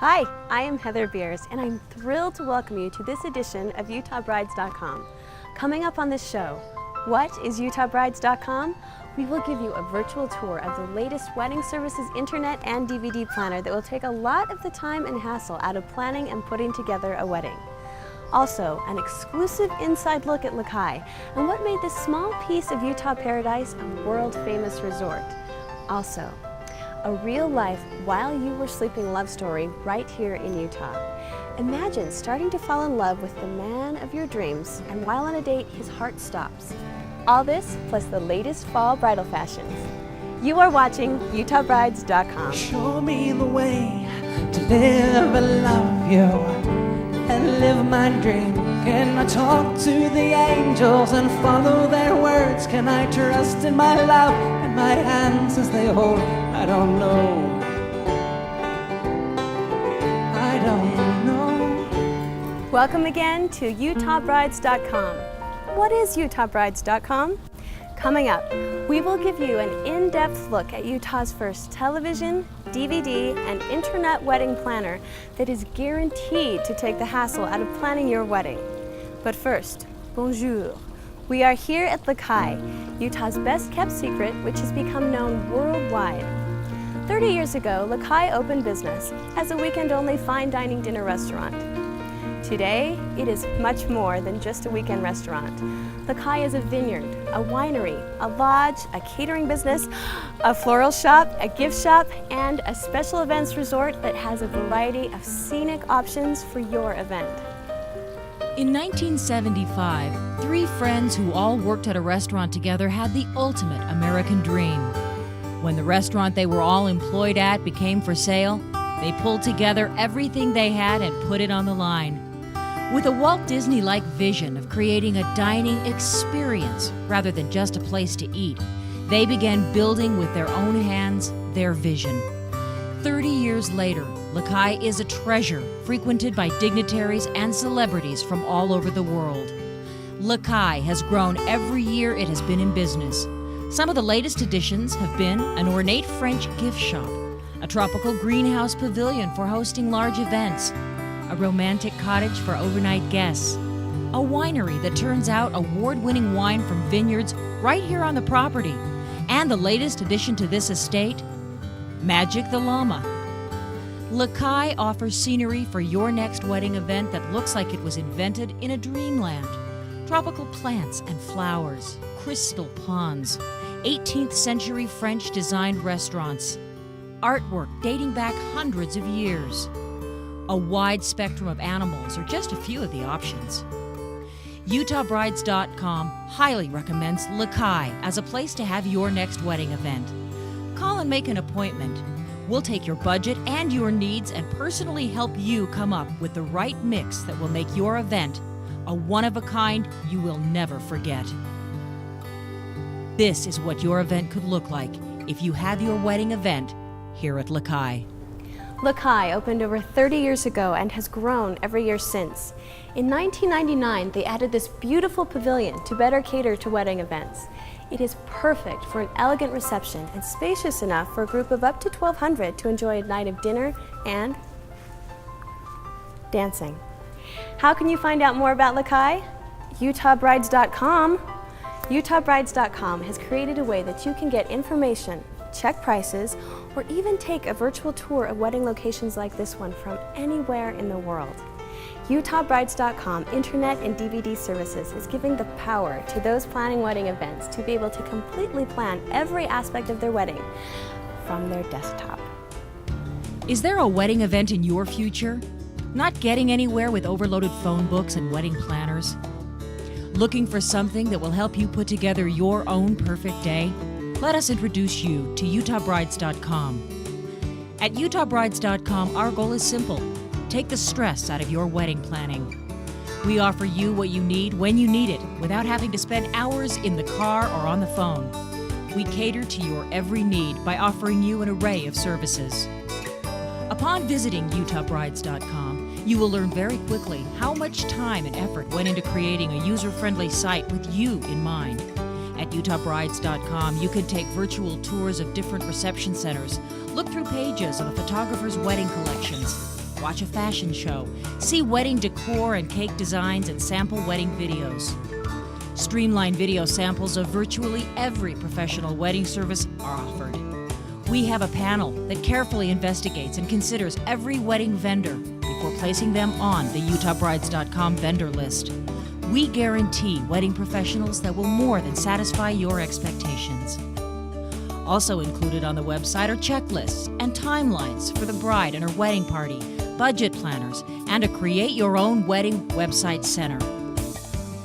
Hi, I am Heather Beers, and I'm thrilled to welcome you to this edition of UtahBrides.com. Coming up on this show, what is UtahBrides.com? We will give you a virtual tour of the latest wedding services internet and DVD planner that will take a lot of the time and hassle out of planning and putting together a wedding. Also, an exclusive inside look at Lakai and what made this small piece of Utah paradise a world-famous resort. Also, a real-life while you were sleeping love story right here in Utah. Imagine starting to fall in love with the man of your dreams, and while on a date, his heart stops. All this, plus the latest fall bridal fashions. You are watching UtahBrides.com. Show me the way to live and love you and live my dream. Can I talk to the angels and follow their words? Can I trust in my love and my hands as they hold? I don't know. I don't know. Welcome again to UtahBrides.com. What is UtahBrides.com? Coming up, we will give you an in-depth look at Utah's first television, DVD, and internet wedding planner that is guaranteed to take the hassle out of planning your wedding. But first, bonjour. We are here at Lakai, Utah's best-kept secret, which has become known worldwide. 30 years ago, Lakai opened business as a weekend-only fine dining dinner restaurant. Today, it is much more than just a weekend restaurant. Lakai is a vineyard, a winery, a lodge, a catering business, a floral shop, a gift shop, and a special events resort that has a variety of scenic options for your event. In 1975, three friends who all worked at a restaurant together had the ultimate American dream. When the restaurant they were all employed at became for sale, they pulled together everything they had and put it on the line. With a Walt Disney-like vision of creating a dining experience rather than just a place to eat, they began building with their own hands their vision. 30 years later, Lakai is a treasure frequented by dignitaries and celebrities from all over the world. Lakai has grown every year it has been in business. Some of the latest additions have been an ornate French gift shop, a tropical greenhouse pavilion for hosting large events, a romantic cottage for overnight guests, a winery that turns out award-winning wine from vineyards right here on the property, and the latest addition to this estate, Magic the Llama. Lakai offers scenery for your next wedding event that looks like it was invented in a dreamland. Tropical plants and flowers, crystal ponds, 18th century French designed restaurants, artwork dating back hundreds of years. A wide spectrum of animals are just a few of the options. UtahBrides.com highly recommends Lakai as a place to have your next wedding event. Call and make an appointment. We'll take your budget and your needs and personally help you come up with the right mix that will make your event a one-of-a-kind you will never forget. This is what your event could look like if you have your wedding event here at Lakai. Lakai opened over 30 years ago and has grown every year since. In 1999, they added this beautiful pavilion to better cater to wedding events. It is perfect for an elegant reception and spacious enough for a group of up to 1,200 to enjoy a night of dinner and dancing. How can you find out more about Lakai? UtahBrides.com. UtahBrides.com has created a way that you can get information, check prices, or even take a virtual tour of wedding locations like this one from anywhere in the world. UtahBrides.com Internet and DVD services is giving the power to those planning wedding events to be able to completely plan every aspect of their wedding from their desktop. Is there a wedding event in your future? Not getting anywhere with overloaded phone books and wedding planners? Looking for something that will help you put together your own perfect day? Let us introduce you to UtahBrides.com. At UtahBrides.com, our goal is simple. Take the stress out of your wedding planning. We offer you what you need when you need it without having to spend hours in the car or on the phone. We cater to your every need by offering you an array of services. Upon visiting UtahBrides.com, you will learn very quickly how much time and effort went into creating a user-friendly site with you in mind. At UtahBrides.com, you can take virtual tours of different reception centers, look through pages of a photographer's wedding collections, watch a fashion show, see wedding decor and cake designs, and sample wedding videos. Streamlined video samples of virtually every professional wedding service are offered. We have a panel that carefully investigates and considers every wedding vendor before placing them on the UtahBrides.com vendor list. We guarantee wedding professionals that will more than satisfy your expectations. Also included on the website are checklists and timelines for the bride and her wedding party, budget planners, and a Create Your Own Wedding website center.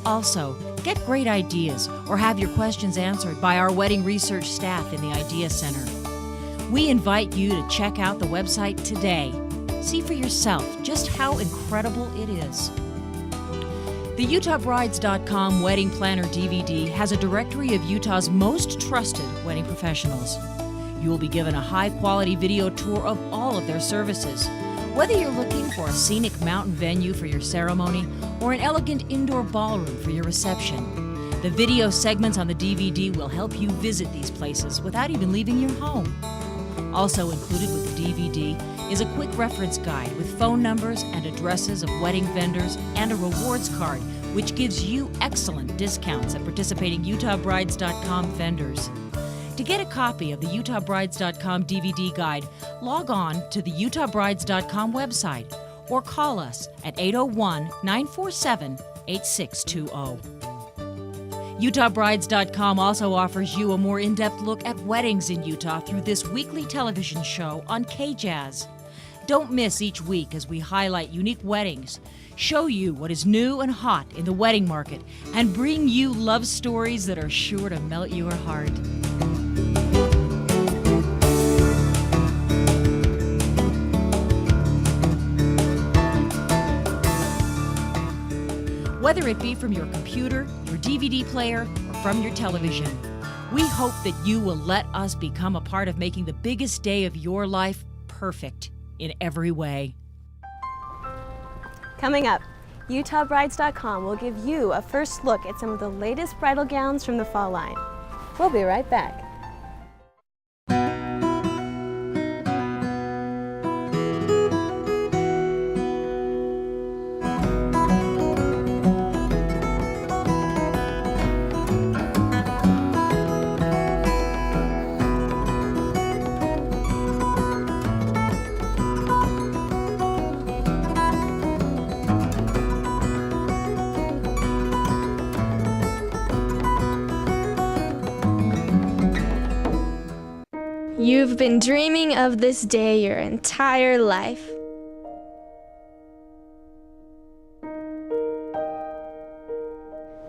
Also, get great ideas or have your questions answered by our wedding research staff in the Idea Center. We invite you to check out the website today. See for yourself just how incredible it is. The UtahBrides.com Wedding Planner DVD has a directory of Utah's most trusted wedding professionals. You will be given a high-quality video tour of all of their services. Whether you're looking for a scenic mountain venue for your ceremony or an elegant indoor ballroom for your reception, the video segments on the DVD will help you visit these places without even leaving your home. Also included with the DVD is a quick reference guide with phone numbers and addresses of wedding vendors and a rewards card, which gives you excellent discounts at participating UtahBrides.com vendors. To get a copy of the UtahBrides.com DVD guide, log on to the UtahBrides.com website or call us at 801-947-8620. UtahBrides.com also offers you a more in-depth look at weddings in Utah through this weekly television show on K-Jazz. Don't miss each week as we highlight unique weddings, show you what is new and hot in the wedding market, and bring you love stories that are sure to melt your heart. Whether it be from your computer, your DVD player, or from your television, we hope that you will let us become a part of making the biggest day of your life perfect in every way. Coming up, UtahBrides.com will give you a first look at some of the latest bridal gowns from the fall line. We'll be right back. You've been dreaming of this day your entire life.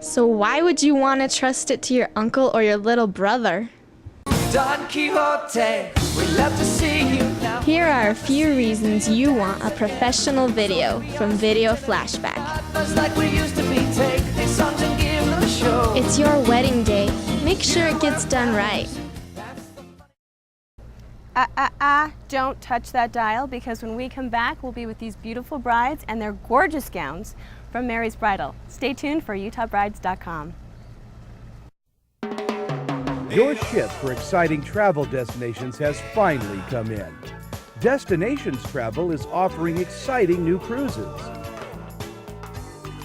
So why would you want to trust it to your uncle or your little brother? Don Quixote, we'd love to see you now. Here are a few reasons you want a professional video from Video Flashback. Just like we used to be, take these songs and give them a show. It's your wedding day. Make sure it gets done right. Don't touch that dial, because when we come back, we'll be with these beautiful brides and their gorgeous gowns from Mary's Bridal. Stay tuned for UtahBrides.com. Your ship for exciting travel destinations has finally come in. Destinations Travel is offering exciting new cruises.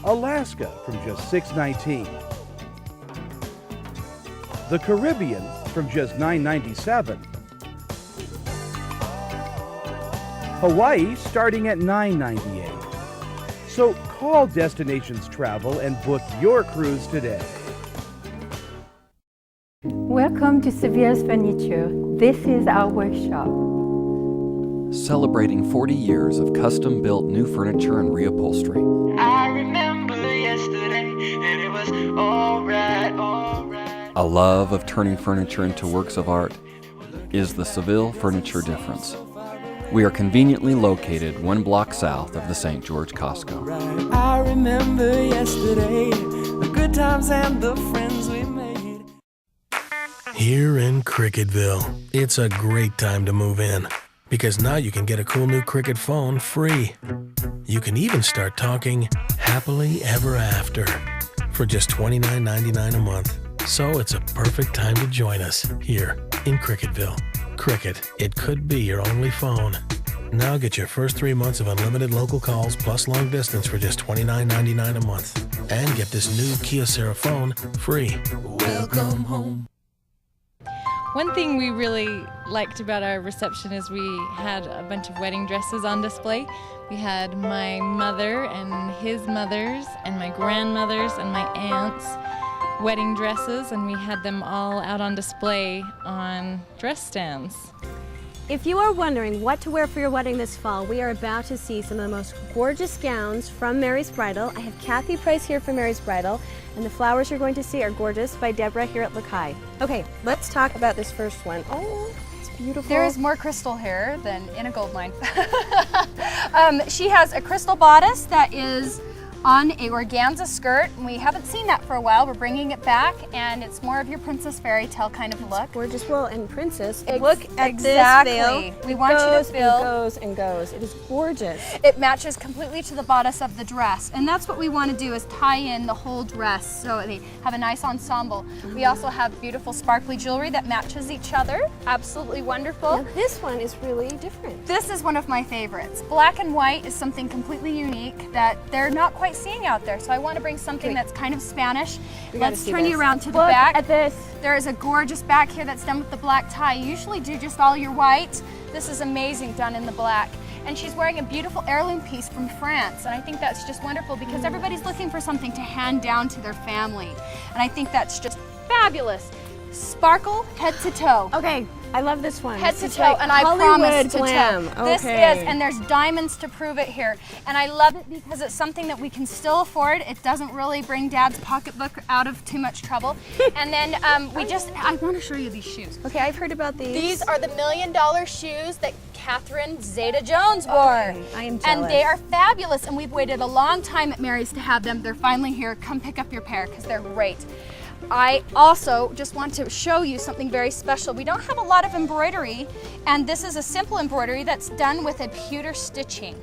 Alaska from just $619. The Caribbean from just $997. Hawaii starting at $998. So call Destinations Travel and book your cruise today. Welcome to Severe's Furniture. This is our workshop. Celebrating 40 years of custom-built new furniture and reupholstery. I remember yesterday, and it was alright, alright. A love of turning furniture into works of art is the Seville Furniture difference. We are conveniently located 1 block south of the St. George Costco. I remember yesterday, the good times and the friends we made. Here in Cricketville, it's a great time to move in, because now you can get a cool new Cricket phone free. You can even start talking happily ever after for just $29.99 a month. So it's a perfect time to join us here in Cricketville. Cricket, it could be your only phone. Now get your first 3 months of unlimited local calls plus long distance for just $29.99 a month. And get this new Kyocera phone free. Welcome home. One thing we really liked about our reception is we had a bunch of wedding dresses on display. We had my mother and his mother's and my grandmother's and my aunt's wedding dresses, and we had them all out on display on dress stands. If you are wondering what to wear for your wedding this fall, we are about to see some of the most gorgeous gowns from Mary's Bridal. I have Kathy Price here from Mary's Bridal, and the flowers you're going to see are gorgeous by Deborah here at Lakai. Okay, let's talk about this first one. Oh, it's beautiful. There is more crystal here than in a gold mine. She has a crystal bodice that is on a organza skirt. We haven't seen that for a while. We're bringing it back, and it's more of your princess fairy tale kind of look. Gorgeous. Well, and princess, look at exactly. this veil. We want you to feel. It goes and goes. It is gorgeous. It matches completely to the bodice of the dress, and that's what we want to do, is tie in the whole dress so they have a nice ensemble. We also have beautiful sparkly jewelry that matches each other. Absolutely wonderful. Now, this one is really different. This is one of my favorites. Black and white is something completely unique that they're not quite seeing out there, so I want to bring something that's kind of Spanish. Let's turn you around to the back. Look at this. There is a gorgeous back here that's done with the black tie. You usually do just all your white. This is amazing, done in the black. And she's wearing a beautiful heirloom piece from France, and I think that's just wonderful because everybody's looking for something to hand down to their family, and I think that's just fabulous. Sparkle head to toe. Okay, I love this one. Head to toe, and I promise to glam. toe. This is, and there's diamonds to prove it here. And I love it because it's something that we can still afford. It doesn't really bring Dad's pocketbook out of too much trouble. And then I want to show you these shoes. Okay, I've heard about these. These are the $1 million shoes that Catherine Zeta-Jones wore. Okay, I am jealous. And they are fabulous, and we've waited a long time at Mary's to have them. They're finally here. Come pick up your pair because they're great. I also just want to show you something very special. We don't have a lot of embroidery, and this is a simple embroidery that's done with a pewter stitching.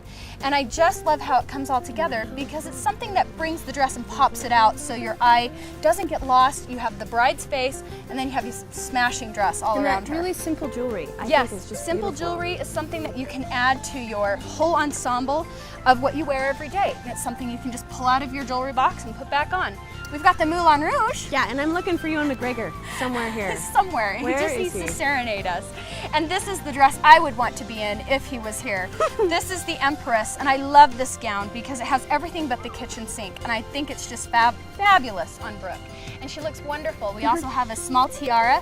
And I just love how it comes all together because it's something that brings the dress and pops it out so your eye doesn't get lost. You have the bride's face, and then you have this smashing dress all around her. Really simple jewelry. I yes, think it's just simple beautiful. Jewelry is something that you can add to your whole ensemble of what you wear every day. It's something you can just pull out of your jewelry box and put back on. We've got the Moulin Rouge. Yeah, and I'm looking for Ewan McGregor somewhere here. Somewhere. Where he just is needs he? to serenade us. And this is the dress I would want to be in if he was here. This is the Empress, and I love this gown because it has everything but the kitchen sink, and I think it's just fabulous on Brooke. And she looks wonderful. We also have a small tiara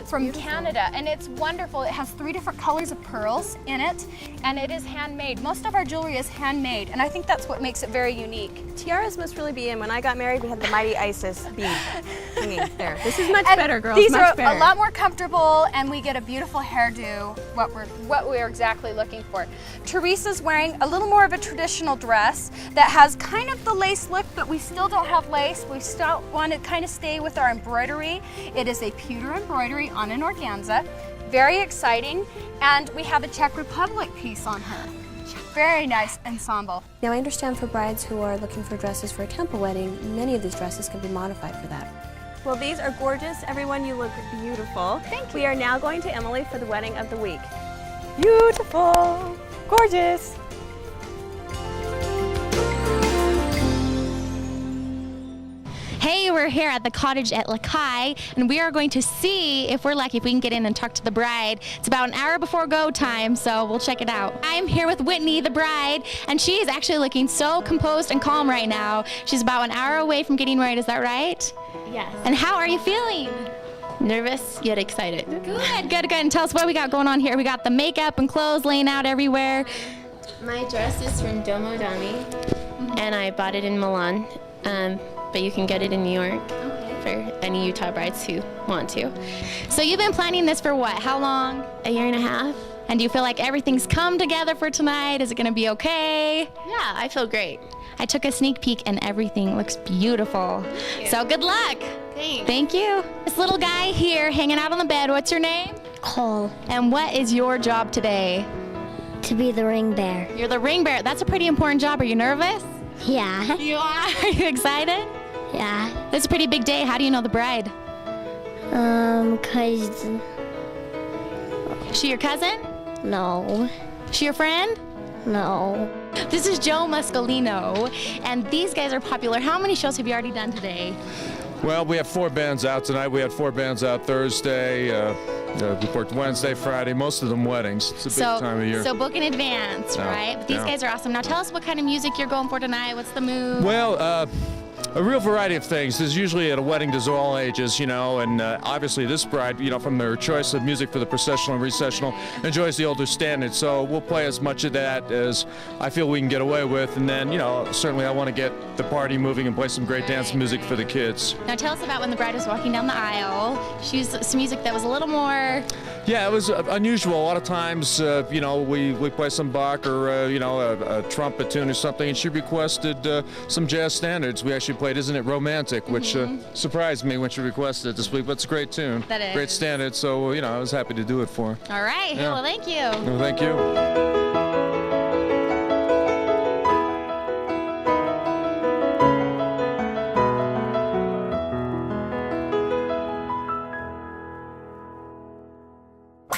from beautiful. Canada, and it's wonderful. It has 3 different colors of pearls in it, and it is handmade. Most of our jewelry is handmade, and I think that's what makes it very unique. Tiaras must really be in. When I got married, we had the Mighty Isis bead hanging there. This is much better, girls. These much are better. a lot more comfortable, and we get a beautiful hairdo, what we're exactly looking for. Teresa's wearing a little more of a traditional dress that has kind of the lace look, but we still don't have lace. We still want to kind of stay with our embroidery. It is a pewter embroidery on an organza. Very exciting, and we have a Czech Republic piece on her. Very nice ensemble. Now, I understand for brides who are looking for dresses for a temple wedding, many of these dresses can be modified for that. Well, these are gorgeous. Everyone, you look beautiful. Thank you. We are now going to Emily for the wedding of the week. Beautiful. Gorgeous. Hey, we're here at the cottage at Lakai, and we are going to see if we're lucky if we can get in and talk to the bride. It's about an hour before go time, so we'll check it out. I'm here with Whitney, the bride, and she is actually looking so composed and calm right now. She's about an hour away from getting married, is that right? Yes. And how are you feeling? Nervous yet excited. Good, good, good. And tell us what we got going on here. We got the makeup and clothes laying out everywhere. My dress is from Domo Dami, and I bought it in Milan. But you can get it in New York for any Utah brides who want to. So you've been planning this for what? How long? A year and a half. And do you feel like everything's come together for tonight? Is it going to be okay? Yeah, I feel great. I took a sneak peek and everything looks beautiful. So good luck. Thanks. Thank you. This little guy here hanging out on the bed, what's your name? Cole. And what is your job today? To be the ring bearer. You're the ring bearer. That's a pretty important job. Are you nervous? Yeah. You are? Are you excited? Yeah. This is a pretty big day. How do you know the bride? 'Cause... Is she your cousin? No. She your friend? No. This is Joe Muscolino, and these guys are popular. How many shows have you already done today? Well, we have 4 bands out tonight. We had 4 bands out Thursday. We worked Wednesday, Friday, most of them weddings. It's a big time of year. So book in advance, right? But these guys are awesome. Now tell us what kind of music you're going for tonight. What's the mood? Well, a real variety of things. There's usually at a wedding there's all ages, you know, and obviously this bride, you know, from their choice of music for the processional and recessional, enjoys the older standard. So we'll play as much of that as I feel we can get away with, and then, you know, certainly I want to get the party moving and play some great dance music for the kids. Now tell us about when the bride was walking down the aisle. She used some music that was a little more... Yeah, it was unusual. A lot of times, you know, we play some Bach or, you know, a trumpet tune or something, and she requested some jazz standards. We actually played Isn't It Romantic, which surprised me when she requested it this week, but it's a great tune. That is. Great standard, so, you know, I was happy to do it for her. All right. Yeah. Well, thank you. Well, thank you.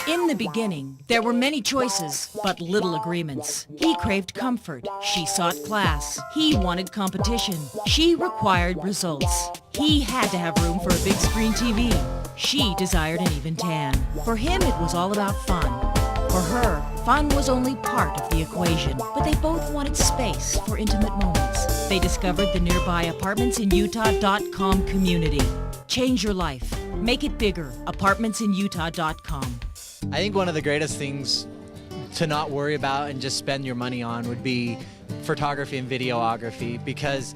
In the beginning, there were many choices, but little agreements. He craved comfort. She sought class. He wanted competition. She required results. He had to have room for a big screen TV. She desired an even tan. For him, it was all about fun. For her, fun was only part of the equation, but they both wanted space for intimate moments. They discovered the nearby apartmentsinutah.com community. Change your life. Make it bigger. Apartmentsinutah.com. I think one of the greatest things to not worry about and just spend your money on would be photography and videography, because,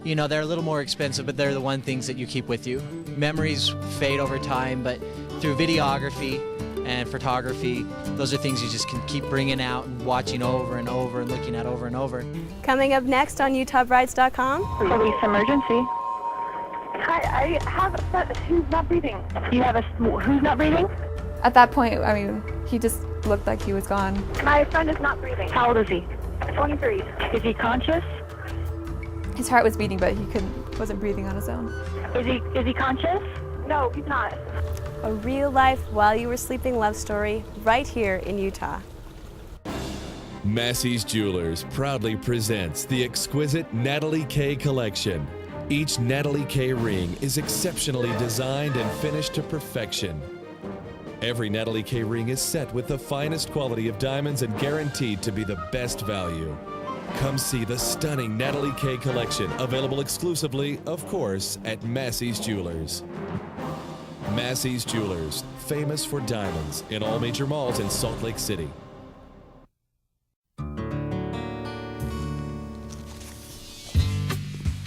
you know, they're a little more expensive, but they're the one things that you keep with you. Memories fade over time, but through videography and photography, those are things you just can keep bringing out and watching over and over and looking at over and over. Coming up next on UtahBrides.com. Police emergency. Hi, I have a who's not breathing. You have a who's not breathing? At that point, I mean, he just looked like he was gone. My friend is not breathing. How old is he? 23. Is he conscious? His heart was beating, but he wasn't breathing on his own. Is he conscious? No, he's not. A real-life while you were sleeping love story right here in Utah. Massey's Jewelers proudly presents the exquisite Natalie K collection. Each Natalie K ring is exceptionally designed and finished to perfection. Every Natalie K ring is set with the finest quality of diamonds and guaranteed to be the best value. Come see the stunning Natalie K collection, available exclusively, of course, at Massey's Jewelers. Massey's Jewelers, famous for diamonds, in all major malls in Salt Lake City. I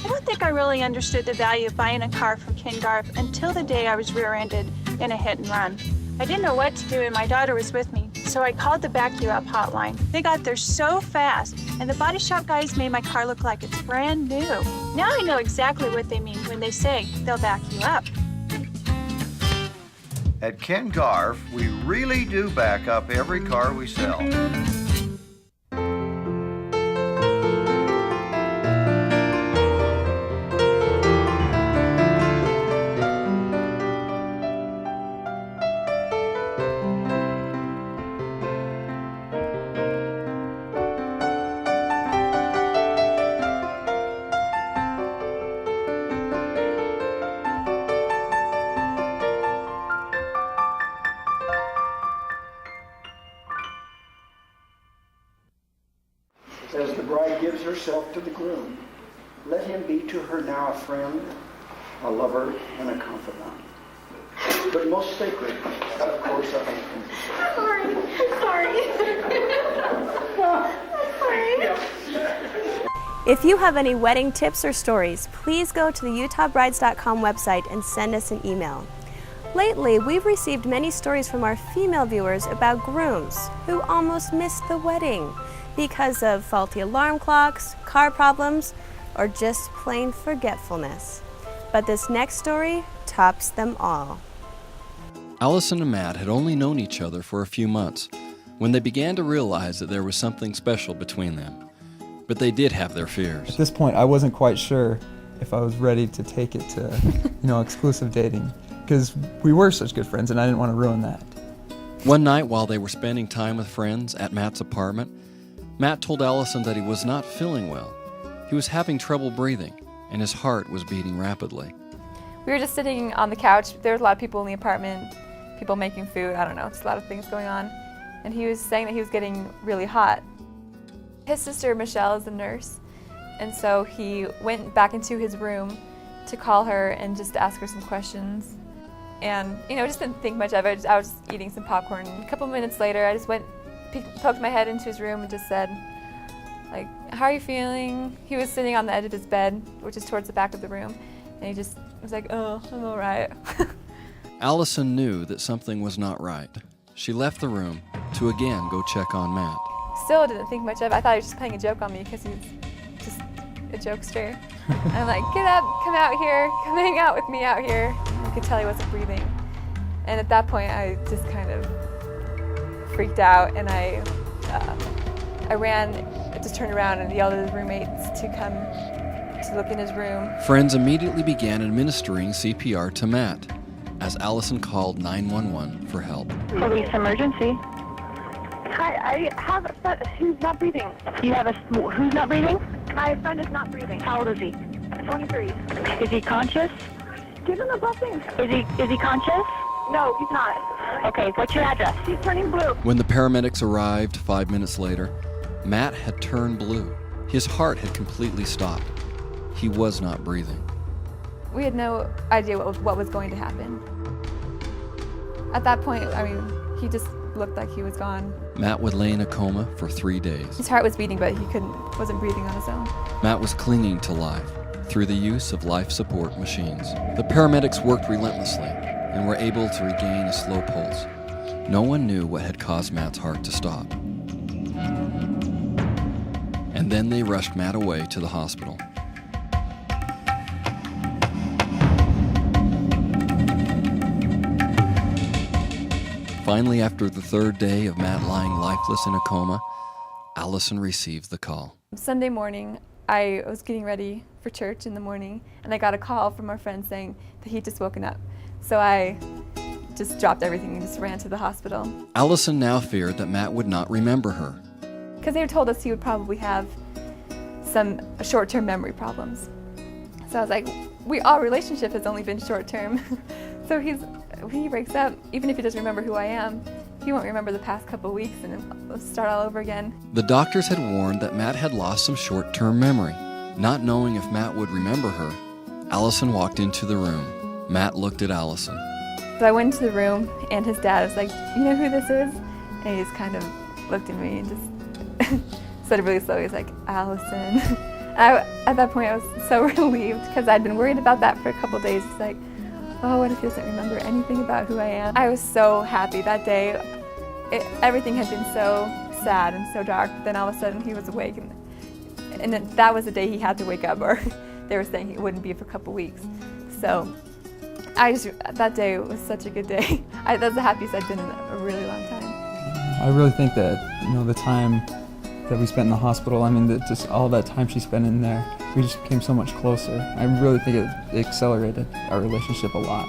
don't think I really understood the value of buying a car from Ken Garff until the day I was rear-ended in a hit and run. I didn't know what to do and my daughter was with me, so I called the Back You Up hotline. They got there so fast, and the body shop guys made my car look like it's brand new. Now I know exactly what they mean when they say they'll back you up. At Ken Garff, we really do back up every car we sell. As the bride gives herself to the groom, let him be to her now a friend, a lover, and a confidant. But most sacred, of course, a husband. Sorry. If you have any wedding tips or stories, please go to the UtahBrides.com website and send us an email. Lately, we've received many stories from our female viewers about grooms who almost missed the wedding because of faulty alarm clocks, car problems, or just plain forgetfulness. But this next story tops them all. Allison and Matt had only known each other for a few months when they began to realize that there was something special between them. But they did have their fears. At this point, I wasn't quite sure if I was ready to take it to, exclusive dating, because we were such good friends and I didn't want to ruin that. One night while they were spending time with friends at Matt's apartment, Matt told Allison that he was not feeling well. He was having trouble breathing, and his heart was beating rapidly. We were just sitting on the couch. There was a lot of people in the apartment, people making food, I don't know, just a lot of things going on. And he was saying that he was getting really hot. His sister Michelle is a nurse, and so he went back into his room to call her and just ask her some questions. And, just didn't think much of it. I was just eating some popcorn. A couple minutes later, I just poked my head into his room and just said, like, how are you feeling? He was sitting on the edge of his bed, which is towards the back of the room, and he just was like, oh, I'm all right. Allison knew that something was not right. She left the room to again go check on Matt. Still didn't think much of it. I thought he was just playing a joke on me because he's just a jokester. And I'm like, get up, come out here, come hang out with me out here. I could tell he wasn't breathing. And at that point, I just kind of freaked out, and I just turned around and yelled at his roommates to come to look in his room. Friends immediately began administering CPR to Matt as Allison called 911 for help. Police emergency. Hi, I have a friend who's not breathing. You have who's not breathing? My friend is not breathing. How old is he? 23. Is he conscious? Give him a blessing. Is he conscious? No, he's not. Okay, what's your address? He's turning blue. When the paramedics arrived 5 minutes later, Matt had turned blue. His heart had completely stopped. He was not breathing. We had no idea what was going to happen. At that point, he just looked like he was gone. Matt would lay in a coma for 3 days. His heart was beating, but he wasn't breathing on his own. Matt was clinging to life through the use of life support machines. The paramedics worked relentlessly and were able to regain a slow pulse. No one knew what had caused Matt's heart to stop. And then they rushed Matt away to the hospital. Finally, after the third day of Matt lying lifeless in a coma, Allison received the call. Sunday morning, I was getting ready for church in the morning, and I got a call from our friend saying that he'd just woken up. So I just dropped everything and just ran to the hospital. Allison now feared that Matt would not remember her. Because they told us he would probably have some short-term memory problems. So I was like, our relationship has only been short-term. So when he breaks up, even if he doesn't remember who I am, he won't remember the past couple weeks, and it'll start all over again. The doctors had warned that Matt had lost some short-term memory. Not knowing if Matt would remember her, Allison walked into the room. Matt looked at Allison. So I went into the room, and his dad was like, you know who this is? And he just kind of looked at me and just said it really slow. He was like, Allison. At that point, I was so relieved because I'd been worried about that for a couple days. It's like, oh, what if he doesn't remember anything about who I am? I was so happy that day. Everything had been so sad and so dark. Then all of a sudden he was awake, and that was the day he had to wake up, or they were saying it wouldn't be for a couple weeks. So that day was such a good day. That was the happiest I'd been in a really long time. I really think that, the time that we spent in the hospital, just all that time she spent in there, we just became so much closer. I really think it accelerated our relationship a lot.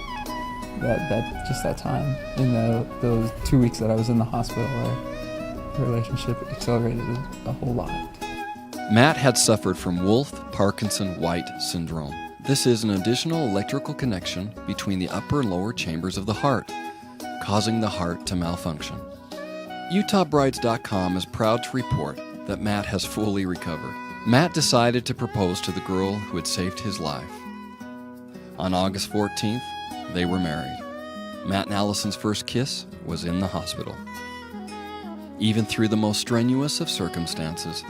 That time, in those 2 weeks that I was in the hospital, our relationship accelerated a whole lot. Matt had suffered from Wolff-Parkinson-White syndrome. This is an additional electrical connection between the upper and lower chambers of the heart, causing the heart to malfunction. UtahBrides.com is proud to report that Matt has fully recovered. Matt decided to propose to the girl who had saved his life. On August 14th, they were married. Matt and Allison's first kiss was in the hospital. Even through the most strenuous of circumstances,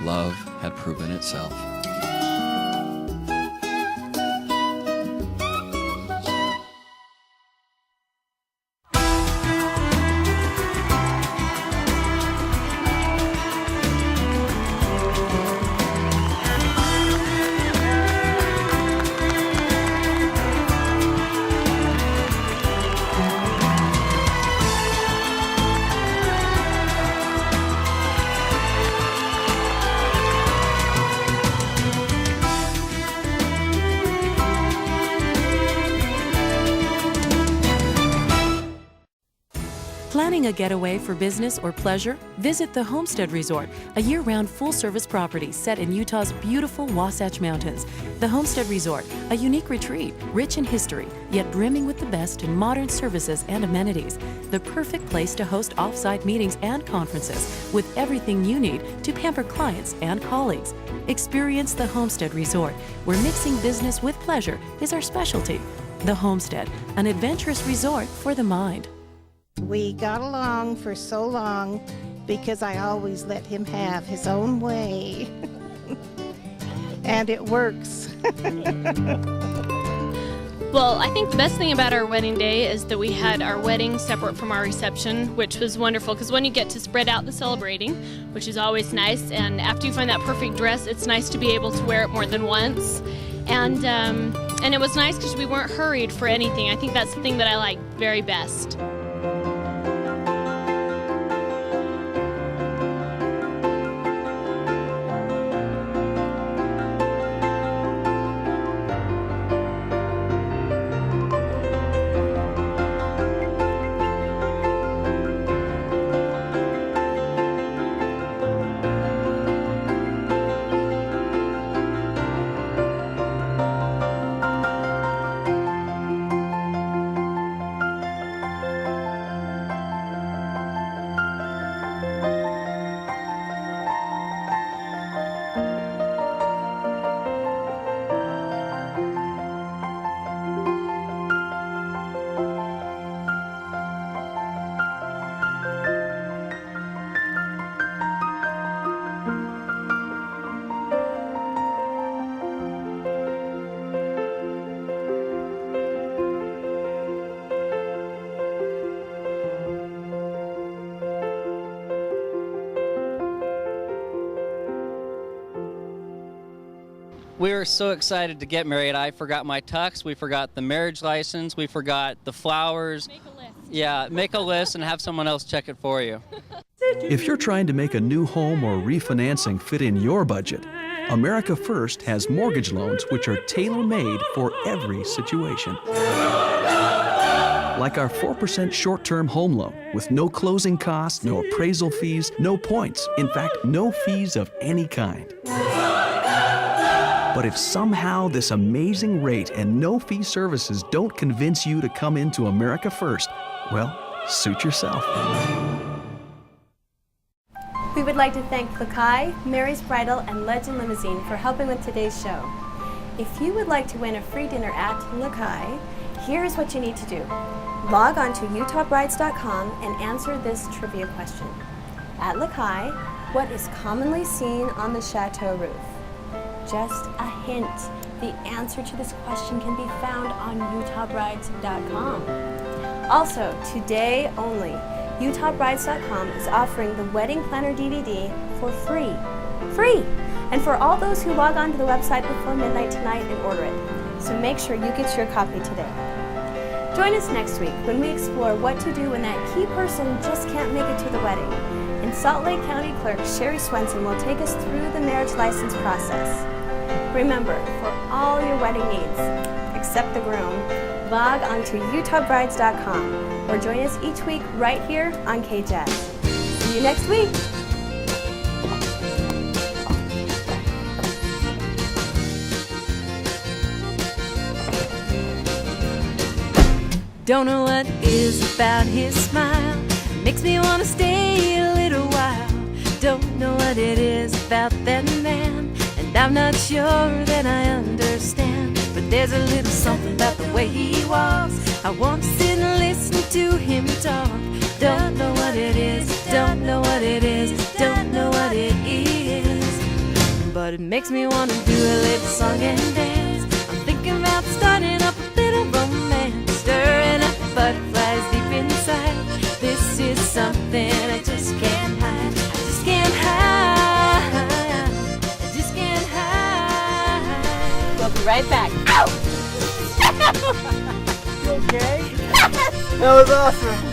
love had proven itself. Planning a getaway for business or pleasure? Visit the Homestead Resort, a year-round full-service property set in Utah's beautiful Wasatch Mountains. The Homestead Resort, a unique retreat, rich in history, yet brimming with the best in modern services and amenities. The perfect place to host off-site meetings and conferences with everything you need to pamper clients and colleagues. Experience the Homestead Resort, where mixing business with pleasure is our specialty. The Homestead, an adventurous resort for the mind. We got along for so long because I always let him have his own way. And it works. Well, I think the best thing about our wedding day is that we had our wedding separate from our reception, which was wonderful because when you get to spread out the celebrating, which is always nice, and after you find that perfect dress, it's nice to be able to wear it more than once. And it was nice because we weren't hurried for anything. I think that's the thing that I like very best. We were so excited to get married. I forgot my tux, we forgot the marriage license, we forgot the flowers. Make a list. Yeah, make a list and have someone else check it for you. If you're trying to make a new home or refinancing fit in your budget, America First has mortgage loans which are tailor-made for every situation. Like our 4% short-term home loan with no closing costs, no appraisal fees, no points, in fact, no fees of any kind. But if somehow this amazing rate and no-fee services don't convince you to come into America First, well, suit yourself. We would like to thank Lakai, Mary's Bridal, and Legend Limousine for helping with today's show. If you would like to win a free dinner at Lakai, here's what you need to do. Log on to UtahBrides.com and answer this trivia question. At Lakai, what is commonly seen on the chateau roof? Just a hint, the answer to this question can be found on UtahBrides.com. Also, today only, UtahBrides.com is offering the Wedding Planner DVD for free. Free! And for all those who log on to the website before midnight tonight and order it. So make sure you get your copy today. Join us next week when we explore what to do when that key person just can't make it to the wedding. And Salt Lake County Clerk Sherry Swenson will take us through the marriage license process. Remember, for all your wedding needs, except the groom, log on to UtahBrides.com or join us each week right here on KJazz. See you next week. Don't know what it is about his smile, makes me want to stay a little while. Don't know what it is about that man, and I'm not sure that I understand. But there's a little something about the way he walks. I want to sit and listen to him talk. Don't know what it is, don't know what it is, don't know what it is. But it makes me want to do a little song and dance. I'm thinking about starting up a little romance, stirring up butterflies deep inside. This is something I just can't hide. I just can't hide. I just can't hide. We'll be right back. You okay? That was awesome.